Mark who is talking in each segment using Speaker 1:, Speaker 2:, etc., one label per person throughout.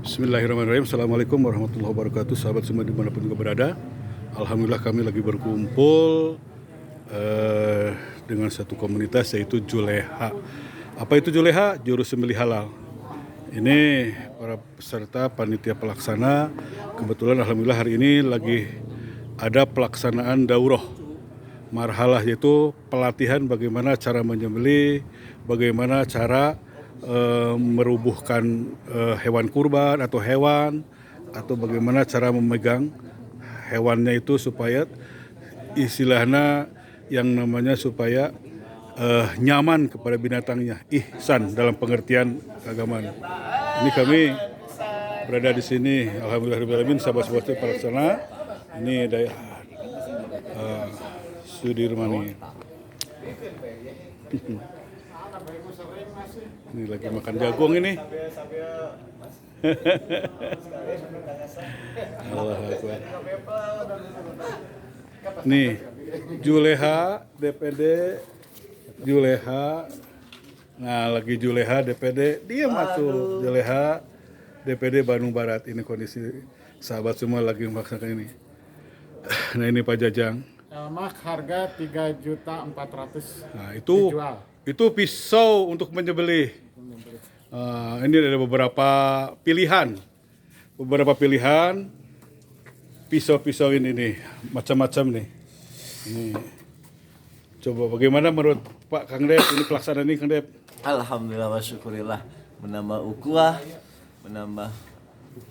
Speaker 1: Bismillahirrahmanirrahim. Assalamualaikum warahmatullahi wabarakatuh. Sahabat semua dimanapun juga berada. Alhamdulillah kami lagi berkumpul dengan satu komunitas yaitu Juleha. Apa itu Juleha? Juru sembelih halal. Ini para peserta panitia pelaksana. Kebetulan alhamdulillah hari ini lagi ada pelaksanaan daurah marhalah, yaitu pelatihan bagaimana cara menyembelih, bagaimana cara merubuhkan hewan kurban atau hewan, atau bagaimana cara memegang hewannya itu supaya istilahnya yang namanya supaya nyaman kepada binatangnya, ihsan dalam pengertian keagamaan. Ini kami berada di sini, alhamdulillahirobbilalamin, sahabat-sahabat pelaksana. Ini ada Sudirmani. Ini lagi makan jagung ini. Allah Akbar. Nih, Juleha DPD, Juleha. Nah, lagi Juleha DPD, diam atuh. Juleha DPD Bandung Barat. Ini kondisi sahabat semua lagi melaksanakan ini. Nah, ini Pak Jajang.
Speaker 2: Mak harga 3.400.000.
Speaker 1: Nah, itu pisau untuk menyembelih. Ini ada beberapa pilihan. Pisau-pisau ini nih, macam-macam nih. Ini. Coba bagaimana menurut Pak Kang Dep ini pelaksanaan ini, Kang Dep?
Speaker 3: Alhamdulillah wa syukurillah, menambah ukuah, menambah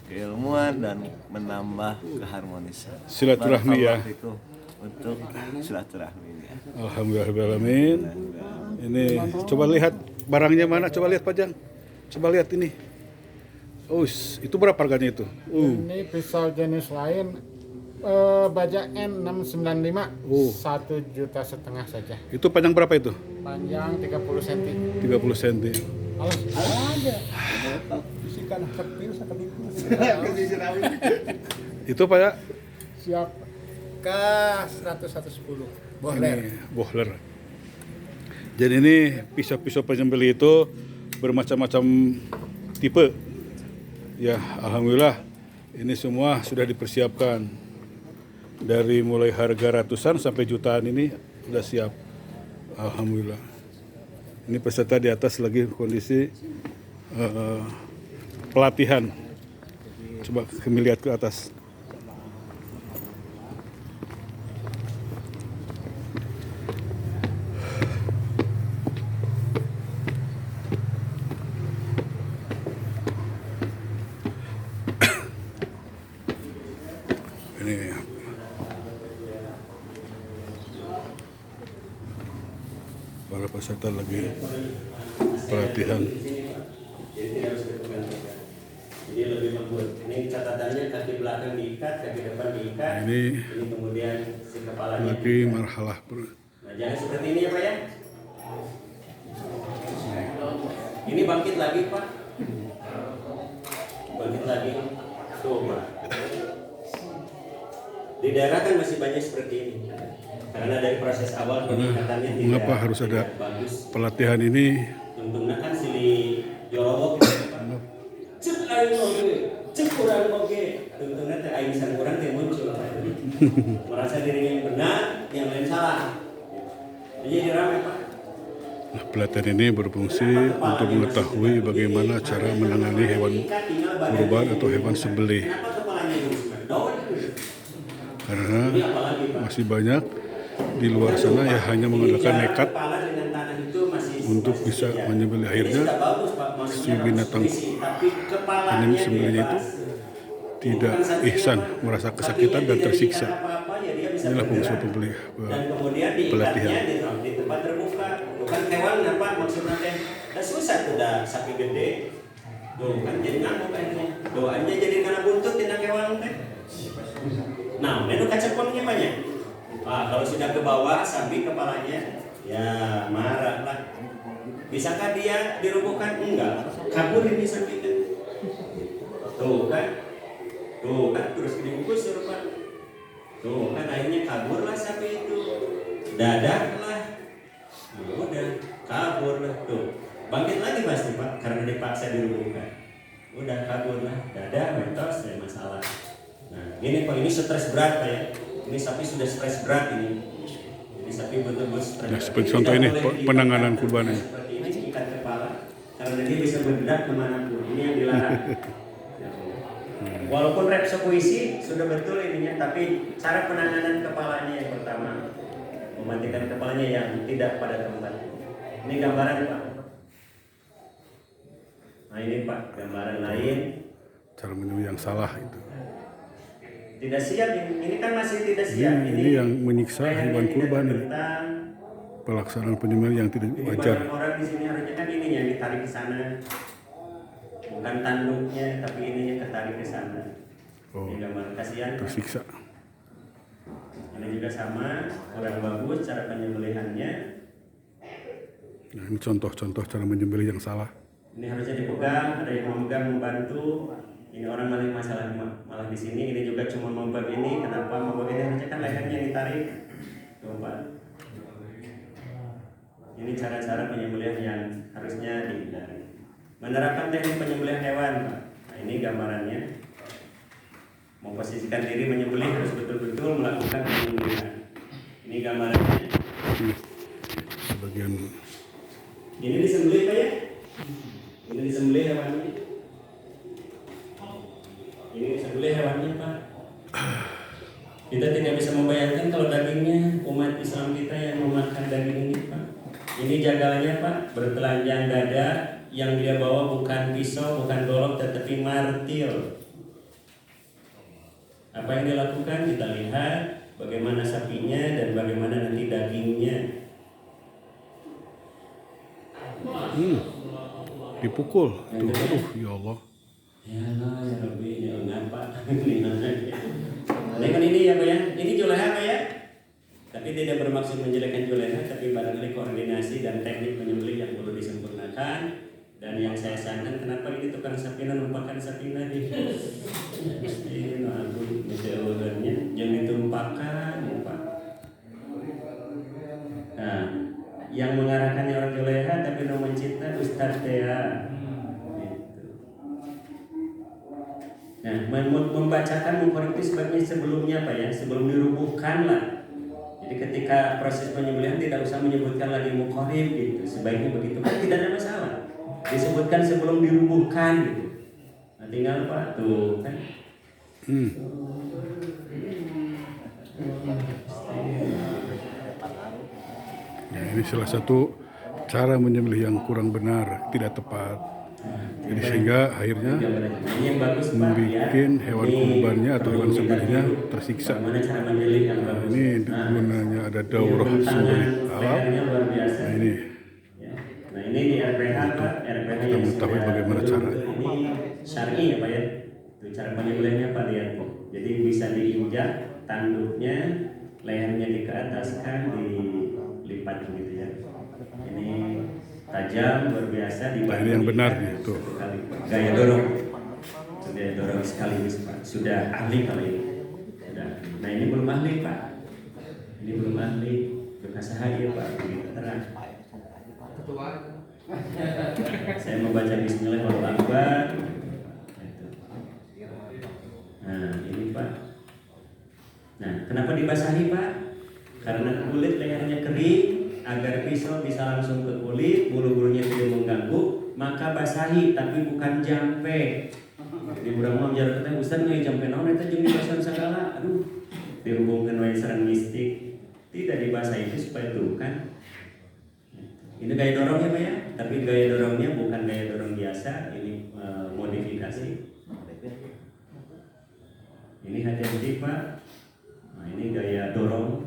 Speaker 3: keilmuan dan menambah keharmonisan.
Speaker 1: Silaturahmi ya.
Speaker 3: Itu untuk silaturahmi.
Speaker 1: Alhamdulillahirobbilalamin. Ini coba lihat barangnya mana, coba lihat Pak Jang. Coba lihat ini. Oh, itu berapa harganya itu?
Speaker 2: Ini pisau jenis lain, baja N695, 1,5 juta saja.
Speaker 1: Itu panjang berapa itu?
Speaker 2: Panjang 30 cm.
Speaker 1: 30 cm.
Speaker 2: Aja.
Speaker 1: Itu Pak ya?
Speaker 2: Siap. K100-110.
Speaker 1: Bohler. Jadi ini pisau-pisau penyembelih itu bermacam-macam tipe. Ya, alhamdulillah ini semua sudah dipersiapkan. Dari mulai harga ratusan sampai jutaan ini sudah siap. Alhamdulillah. Ini peserta di atas lagi kondisi pelatihan. Coba kami lihat ke atas. Ini para peserta lagi pelatihan.
Speaker 4: Jadi lebih lembut. Ini catatannya kaki belakang diikat, kaki depan diikat.
Speaker 1: Ini
Speaker 4: kemudian si kepalanya
Speaker 1: lagi
Speaker 4: diikat.
Speaker 1: marhalah.
Speaker 4: Nah, jangan seperti ini ya Pak ya. Ini bangkit lagi Pak. Bangkit lagi. Tuh Pak. Di daerah kan masih banyak seperti ini. Karena dari proses awal peningkatannya tidak.
Speaker 1: Mengapa harus ada
Speaker 4: bagus.
Speaker 1: pelatihan ini?
Speaker 4: Untungnya kan sili yorobok gitu Pak. Cek aing oge, cek kurang oge. Untungnya teh aing san kurang teh muncul. Merasa dirinya yang benar, yang lain salah. Jadi ramai Pak.
Speaker 1: Nah, pelatihan ini berfungsi untuk mengetahui bagaimana cara menangani hewan kurban atau hewan sembelih.
Speaker 4: Kenapa kepalanya itu daun?
Speaker 1: Karena masih banyak di luar sana ya hanya mengandalkan nekat untuk bisa menyembelih, akhirnya si binatang penyembelihnya itu tidak ihsan, merasa kesakitan dan tersiksa. Inilah fungsi pelatihan.
Speaker 4: Di tempat terbuka, bukan hewan apa maksudnya teh. Dah susah tuh dah sapi gede. Tuh kan jadi ngamuk akhirnya. Doanya jadi karena buntut tindak hewan teh. Nah, menu kaceponnya banyak. Kalau sudah ke bawah sambil kepalanya, ya marah lah. Bisakah dia dirubuhkan? Enggak. Kabur ini sampai itu. Tuh kan terus dibungkus Pak. Tuh kan akhirnya kabur lah sapi itu. Dadak lah. Udah kabur lah tuh. Bangkit lagi pasti Pak karena dipaksa dirubuhkan. Udah kabur lah. dada, mentos, ya masalah. Nah, gini Pak, ini stres berat Pak ya. Ini sapi sudah stres berat ini. Jadi sapi betul-betul stres.
Speaker 1: Nah, seperti contoh ini penanganan kurban ini.
Speaker 4: Seperti ini ikat kepala, karena dia bisa bergerak kemanapun. Ini yang dilarang. Walaupun repsokuisi sudah betul ininya, tapi cara penanganan kepalanya yang pertama, mematikan kepalanya yang tidak pada tempat. Ini gambaran Pak. Nah ini Pak, gambaran lain.
Speaker 1: Cara menyembelih yang salah itu.
Speaker 4: Tidak siap, ini kan masih tidak siap.
Speaker 1: Ini yang menyiksa hewan kurban ini. Pelaksanaan penyembelihan yang tidak wajar.
Speaker 4: Orang di sini harusnya kan ini yang ditarik ke sana, bukan tanduknya, tapi ininya ketarik ke sana.
Speaker 1: Oh,
Speaker 4: ini gambar kasihan.
Speaker 1: tersiksa.
Speaker 4: Ini juga sama, kurang bagus cara penyembelihannya.
Speaker 1: Nah, ini contoh-contoh cara menyembelih yang salah.
Speaker 4: Ini harusnya dipegang, ada yang memegang membantu. Ini orang malah masalah malah di sini. Ini juga cuma membab ini. Kenapa membab ini? Harusnya kan lehernya ditarik. Tuh Pak. Ini cara-cara penyembelihan yang harusnya dihindari. Menerapkan teknik penyembelihan hewan, Pak. Nah, ini gambarannya. Memposisikan diri menyembelih harus betul-betul melakukan penyembelihan. Ini gambarannya.
Speaker 1: Sebagian
Speaker 4: Ini disembelih Pak ya? Ini disembelih hewannya. Ini disembelih hewannya Pak. Kita tidak bisa membayangkan kalau dagingnya umat Islam kita yang memakan daging ini Pak. Ini jagalnya Pak, bertelanjang dada, yang dia bawa bukan pisau, bukan golok, tetapi martil. Apa yang dia lakukan? Kita lihat bagaimana sapinya dan bagaimana nanti dagingnya.
Speaker 1: dipukul. Tuh, ya Allah.
Speaker 4: Ya Allah, ya Rabbi, ya ngapa? Dengan ini ya Pak ya, ini Juleha Pak ya. Tapi tidak bermaksud menjelekkan Juleha, tapi barangkali koordinasi dan teknik penyembelih yang perlu disempurnakan. Dan yang saya sayangkan, kenapa ini tukang sapina numpahkan sapina di ini aku meteornya jangan ditumpahkan ya Pak. Nah, yang mengarahkannya orang Juleha tapi no mencipta Ustaz Tea. Nah, membacakan mengkoreksi sebaiknya sebelumnya Pak ya, sebelum dirubuhkan lah. Jadi ketika proses penyembelihan tidak usah menyebutkan lagi mukorib gitu, sebaiknya begitu kan tidak ada masalah. Disebutkan sebelum dirubuhkan gitu. Nah, tinggal Pak tuh kan.
Speaker 1: Ya, ini salah satu cara menyembelih yang kurang benar, tidak tepat. Jadi sehingga akhirnya membuat hewan kurbannya atau hewan sembelihnya tersiksa. Nah, ini gunanya ada daurah sembelih halal. Nah, ini
Speaker 4: Nah ini di RPH Pak, RPH
Speaker 1: kita mengetahui bagaimana cara.
Speaker 4: Ini syar'i ya Pak ya. Itu cara penyembelihnya Pak lihat. Jadi bisa diinjak tanduknya, lehernya dikeataskan, dilipat gitu ya. Ini tajam luar biasa di
Speaker 1: Ini yang benar nih tuh.
Speaker 4: Gaya dorong. Gaya dorong sekaligus Pak. Sudah ahli kali ini. Sudah. Nah ini belum ahli Pak. Ini belum ahli. Bekas sahaja Pak. Begitu terang. Saya membaca Bismillah Allahu Akbar. Nah ini Pak. Nah kenapa dibasahi Pak? Karena kulit lehernya kering, agar pisau bisa langsung ke kulit, bulu-bulunya tidak mengganggu, maka basahi tapi bukan jampe. Jadi urang mau jarak teh Ustaz ngai jampe naon eta jeung dibasahan sagala. Aduh, dihubungkan wae sareng mistik. Tidak dibasahi itu supaya tuh kan. Ini gaya dorongnya Pak ya, tapi gaya dorongnya bukan gaya dorong biasa, ini modifikasi. Ini hati-hati Pak. Nah, ini gaya dorong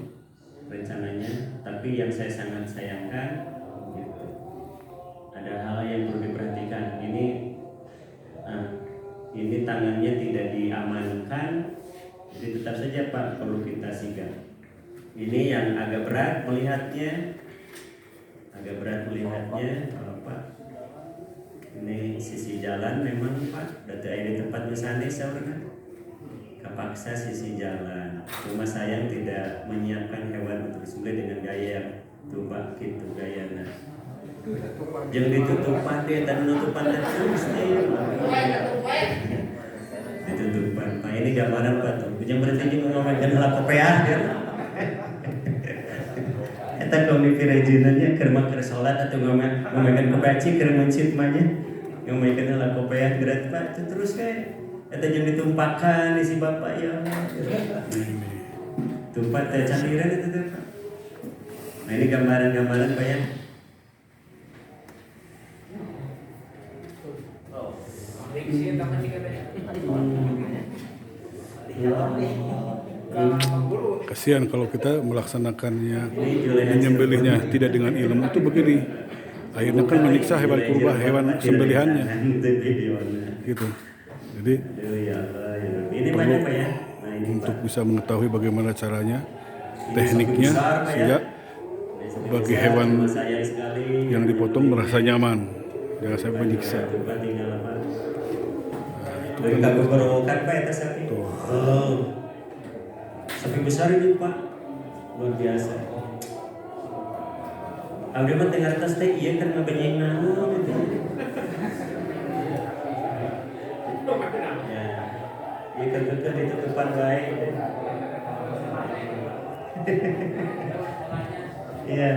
Speaker 4: rencananya, tapi yang saya sangat sayangkan gitu. Ada hal yang perlu diperhatikan. Ini tangannya tidak diamankan, jadi tetap saja Pak perlu kita sigap. Ini yang agak berat melihatnya, Pak. Ini sisi jalan memang Pak, data ini tempatnya sana sebenarnya. Kepaksa sisi jalan. Cuma sayang tidak menyiapkan hewan untuk disembelih dengan gaya tuh Pak, gitu gayana. Jangan ditutupan deh, dan nutupan terus nih. gambaran Pak tuh. Yang berarti juga ngomongin heula kopeah ya. Eta komik rejinanya keur mah keur salat atau ngomongin kopeah cik keur mencit mah nya. Ngomongin heula kopeah berat Pak terus kayak eta jeung ditumpahkan isi Bapak ya Allah. Tumpat teh candiran itu tuh Pak. Nah ini gambaran-gambaran Pak ya.
Speaker 1: Kasihan kalau kita melaksanakannya, menyembelihnya tidak dengan ilmu itu begini. Akhirnya kan menyiksa hewan kurban, hewan sembelihannya. Gitu. Jadi perlu untuk bisa mengetahui bagaimana caranya, tekniknya, sehingga bagi hewan yang dipotong merasa nyaman, jangan sampai menyiksa.
Speaker 4: Dari kagum berokat Pak eta sapi. Sapi besar ini Pak, luar biasa. Abdi mah teh ngartos teh ieu kan ngabenyeng naon gitu. Ya. Ieu kan ditutupan bae. Iya.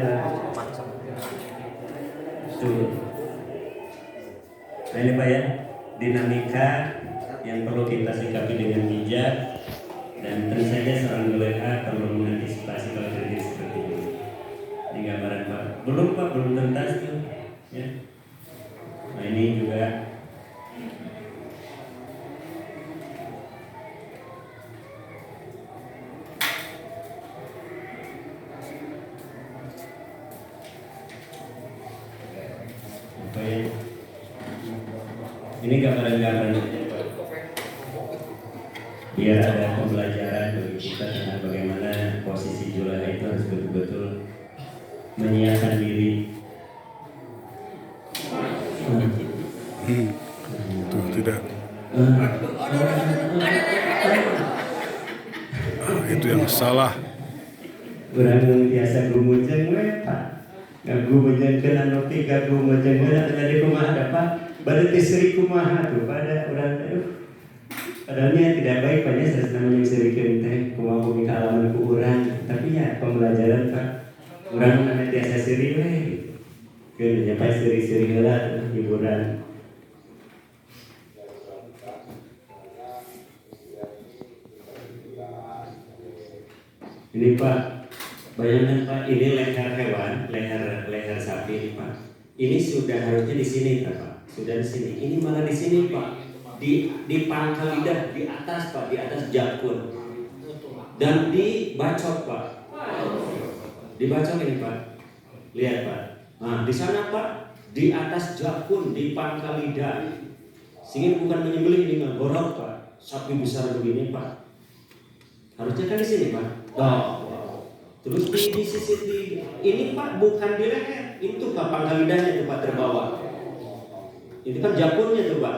Speaker 4: Tuh. Nah ini Pak ya, dinamika yang perlu kita sikapi dengan bijak. Dan tentu saja seorang juleha perlu mengantisipasi kalau terjadi seperti ini. Ini gambaran Pak. Belum Pak, belum tuntas tuh. Ya. Nah ini juga apa ya? Ini gambaran-gambaran biar ada pembelajaran bagi kita tentang bagaimana posisi juleha itu harus betul-betul menyiapkan diri.
Speaker 1: Itu tidak. Itu yang salah.
Speaker 4: Urang biasa gumujeng we Pak. Gumujengkeun anu ti gumujengkeun atuh jadi kumaha da Pak? Bade teh seri kumaha tuh pada urang padahalnya tidak baik Pak ya saresna menyusirikeun teh kumaha boga kaalaman ku urang. Tapi ya pembelajaran Pak. Urang anu tiasa seri we. Keun nyampai seri-seri heula hiburan. Ini Pak, bayangkan Pak, ini leher hewan, leher sapi ini Pak. Ini sudah harusnya di sini Pak, sudah di sini. Ini malah di sini Pak, di pangkal lidah, di atas Pak, di atas jakun, dan dibacok Pak. Dibacok ini Pak, lihat Pak. Nah di sana Pak, di atas jakun, di pangkal lidah. Sehingga bukan menyembelih ini mah gorok Pak, sapi besar begini Pak. Harusnya kan di sini Pak. Terus di sisi ini Pak bukan di leher, itu Pak pangkal lidahnya tuh Pak terbawa. Itu kan jakunnya tuh Pak.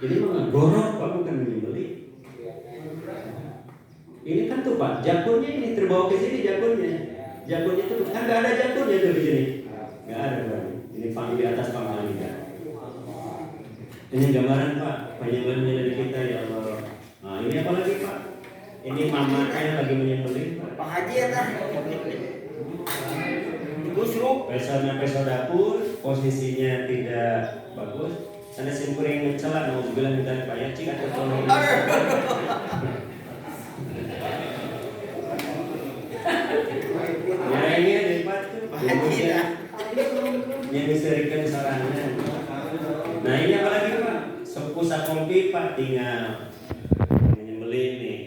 Speaker 4: Ini mah gorok Pak bukan menyembelih. Ini kan tuh Pak jakunnya ini terbawa ke sini jakunnya. Jakunnya itu kan nggak ada jakunnya tuh di sini. Nggak ada Pak. Ini pangkal di atas pangkal lidah. Ini gambaran Pak, penyembelihan dari kita ya Allah. Nah ini apa lagi Pak? Ini mamanya lagi menyembelih Pak Haji ya Pak. Busuk. Peso dapur, posisinya tidak bagus. Sana simkuring mencela, mau bilang kita Pak ya cik atau tolong. Ya ini ada Pak tuh. Yang diserikan sarannya. Nah ini apa lagi Pak? Sepusat kompi Pak tinggal menyembelih nih,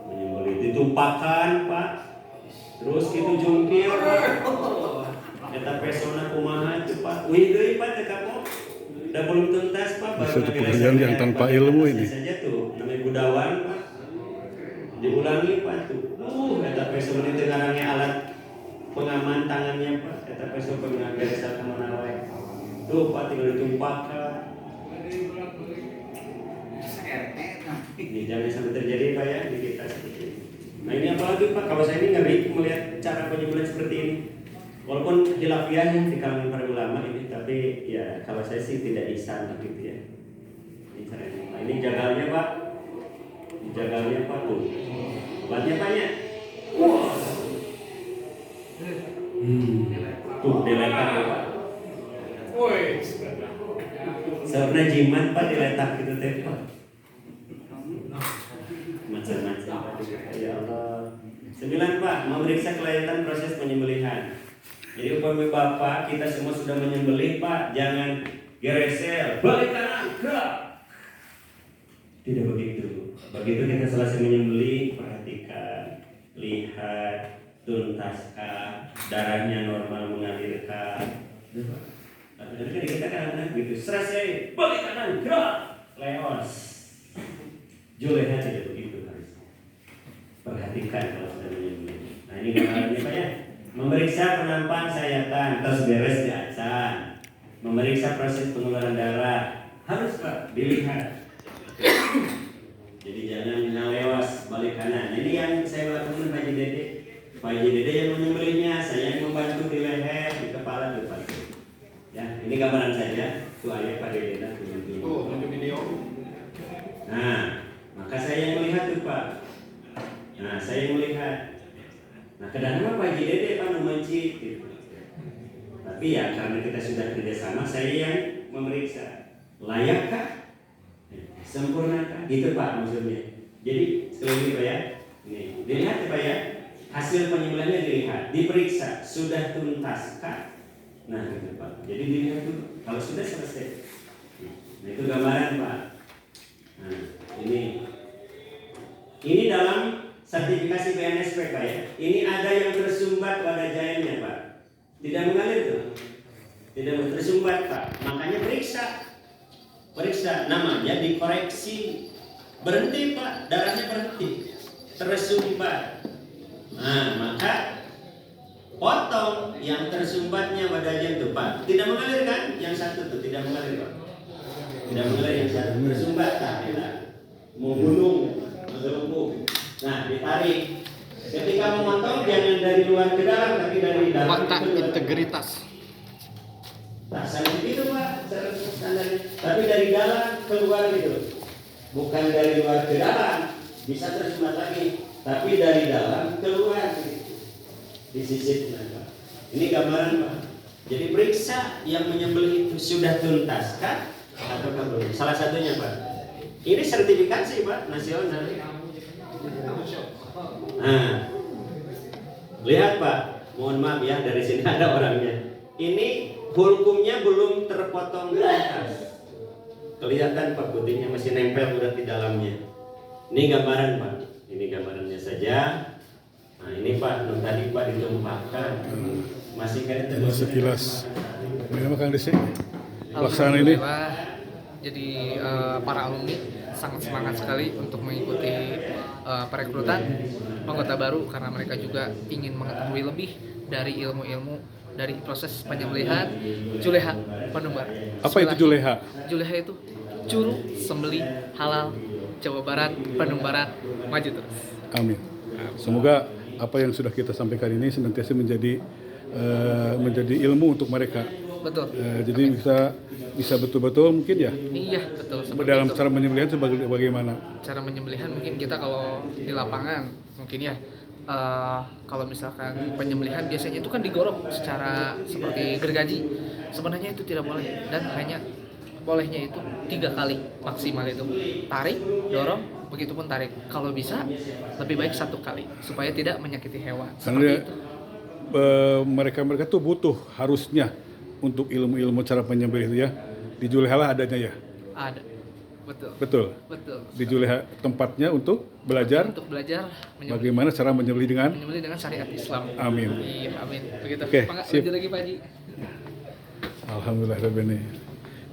Speaker 4: menyembelih ditumpahkan Pak, terus gitu jungkir Pak. Eta pesona kumaha itu Pak? Wih deui Pak teh kapok. Udah belum tuntas Pak.
Speaker 1: Satu pekerjaan yang tanpa ilmu ini.
Speaker 4: Saja tuh namanya budawan Pak. Diulangi Pak tuh. Eta pesona itu ngarangnya alat pengaman tangannya Pak. Eta pesona pengaman biasa kemana wae. Tuh Pak tinggal ditumpahkan. Ini jangan sampai terjadi Pak ya di kita seperti ini. Nah ini apalagi Pak, kalau saya ini ngeri melihat cara penyembelihan seperti ini. Walaupun khilafiyah di kalangan para ulama ini, tapi ya kalau saya sih tidak isang gitu ya. Ini caranya. Nah, ini jagalnya Pak. Ini jagalnya Pak tuh. Obatnya banyak. Wah. Tuh diletak ya Pak. Woi. Sebenarnya jimat Pak diletak gitu teh Pak. Macam-macam. Ya Allah. 9 Pak, memeriksa kelayakan proses penyembelihan. Jadi umpamanya Bapak, kita semua sudah menyembelih Pak, jangan geresel, balik kanan, gerak. Tidak begitu. Begitu kita selesai menyembelih, perhatikan, lihat, tuntaskan, darahnya normal mengalirkan. Tapi kita kan gitu, selesai, balik kanan, gerak, leos. Juleha tidak begitu harusnya. Perhatikan kalau sudah menyembelih. Nah ini gambarnya Pak ya. Memeriksa penampang sayatan, terus beres di acan. Memeriksa proses pengeluaran darah, harus Pak dilihat. Jadi jangan lewas balik kanan. Ini yang saya lakukan Pak Haji Dede. Pak Haji Dede yang menyembelihnya, saya yang membantu di leher, di kepala, di depan. Ya, ini gambaran saja. Itu ayah Pak Dede dah menyembelih. Oh, untuk video. Nah, maka saya yang melihat tuh Pak. Nah, saya yang melihat. Nah, kadang-kadang Pak Haji Dede Pak memenci gitu. Tapi ya karena kita sudah kerjasama, saya yang memeriksa. Layakkah? Sempurnakah? Gitu Pak maksudnya. Jadi sekali lagi Pak ya. Ini dilihat ya Pak ya. Hasil penyembelihannya dilihat, diperiksa, sudah tuntaskah? Nah, gitu Pak. Jadi dilihat dulu. Kalau sudah selesai. Nah, itu gambaran Pak. Nah, ini dalam sertifikasi PNSP Pak ya. Ini ada yang tersumbat pada jailnya Pak. Tidak mengalir tuh. Tidak tersumbat Pak. Makanya periksa. Namanya dikoreksi. Berhenti Pak, darahnya berhenti. Tersumbat. Nah, maka potong yang tersumbatnya wadahnya itu Pak. Tidak mengalir kan? Yang satu tuh tidak mengalir Pak. Tidak mengalir yang satu. Tersumbat tak enak. Membunuh, menggelembung. Nah, ditarik. Ketika memotong jangan dari luar ke dalam, tapi dari dalam.
Speaker 2: Fakta integritas.
Speaker 4: Nah, sampai begitu Pak, standarnya. Tapi dari dalam keluar gitu. Bukan dari luar ke dalam, bisa tersumbat lagi. Tapi dari dalam keluar gitu. Disisipkan Pak. Ini gambaran Pak. Jadi periksa yang menyembelih itu sudah tuntaskah atau belum? Salah satunya Pak. Ini sertifikasi Pak nasional. Nah, lihat Pak. Mohon maaf ya, dari sini ada orangnya. Ini hulkumnya belum terpotong tuntas. Kelihatan Pak putihnya masih nempel udah di dalamnya. Ini gambaran Pak. Ini gambarannya saja. Nah ini Pak, tadi Pak ditumpahkan. Masih kan
Speaker 1: sekilas. Bagaimana Kang Desi? Pelaksanaan ini?
Speaker 5: Jadi para alumni sangat semangat sekali untuk mengikuti perekrutan anggota baru karena mereka juga ingin mengetahui lebih dari ilmu-ilmu dari proses penyembelihan juleha penumbar.
Speaker 1: Apa itu juleha?
Speaker 5: Juleha itu curu sembelih halal Jawa Barat penumbaran maju terus.
Speaker 1: Amin. Semoga apa yang sudah kita sampaikan ini senantiasa menjadi ilmu untuk mereka.
Speaker 5: Betul.
Speaker 1: Jadi bisa betul-betul mungkin ya.
Speaker 5: Iya betul.
Speaker 1: Dalam cara menyembelihan bagaimana?
Speaker 5: Cara menyembelihan mungkin kita kalau di lapangan mungkin ya. Kalau misalkan penyembelihan biasanya itu kan digorok secara seperti gergaji. Sebenarnya itu tidak boleh dan hanya bolehnya itu 3 kali maksimal itu. Tarik, dorong, begitupun tarik. Kalau bisa lebih baik 1 kali supaya tidak menyakiti hewan.
Speaker 1: Karena mereka tuh butuh harusnya untuk ilmu-ilmu cara penyembelih itu ya. Di Juleha adanya ya.
Speaker 5: Ada. Betul.
Speaker 1: Betul. Di Juleha tempatnya untuk belajar bagaimana cara menyembelih dengan
Speaker 5: syariat Islam.
Speaker 1: Amin.
Speaker 5: Iya, amin. Begitu.
Speaker 1: Oke, sip.
Speaker 5: Lanjut lagi Pak Haji.
Speaker 1: Alhamdulillah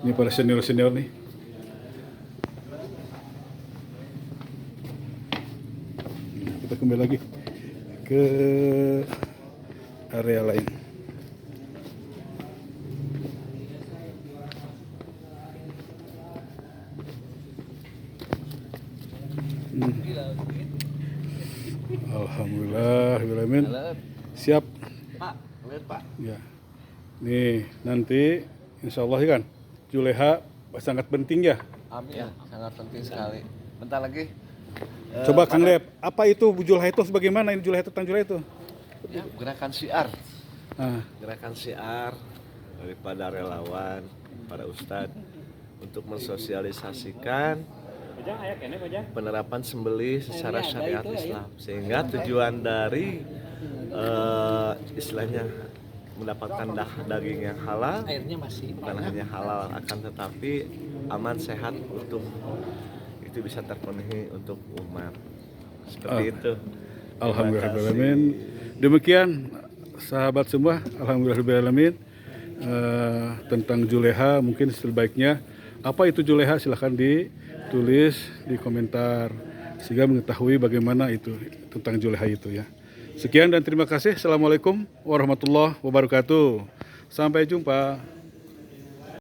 Speaker 1: ini para senior nih. Kita kembali lagi ke area lain. Alhamdulillah, Amin. Siap.
Speaker 3: Pak, lihat Pak.
Speaker 1: Ya. Nih nanti insya Allah kan Juleha sangat penting ya.
Speaker 3: Amin. Sangat penting sekali. Bentar lagi.
Speaker 1: Coba Kang Lep, apa itu Juleha itu sebagaimana ini Juleha tentang Juleha itu?
Speaker 3: Ya, gerakan syiar.
Speaker 1: Ah,
Speaker 3: Gerakan syiar daripada relawan, para ustadz untuk mensosialisasikan penerapan sembelih secara syariat Islam, sehingga tujuan dari istilahnya mendapatkan daging yang halal, bukan hanya halal akan tetapi aman, sehat, utuh, itu bisa terpenuhi untuk umat seperti itu.
Speaker 1: Alhamdulillahirrahmanirrahim. Demikian sahabat semua, alhamdulillahirrahmanirrahim. Tentang Juleha mungkin sebaiknya apa itu Juleha silahkan ditulis di komentar sehingga mengetahui bagaimana itu tentang Juleha itu ya. Sekian dan terima kasih. Assalamualaikum warahmatullahi wabarakatuh. Sampai jumpa.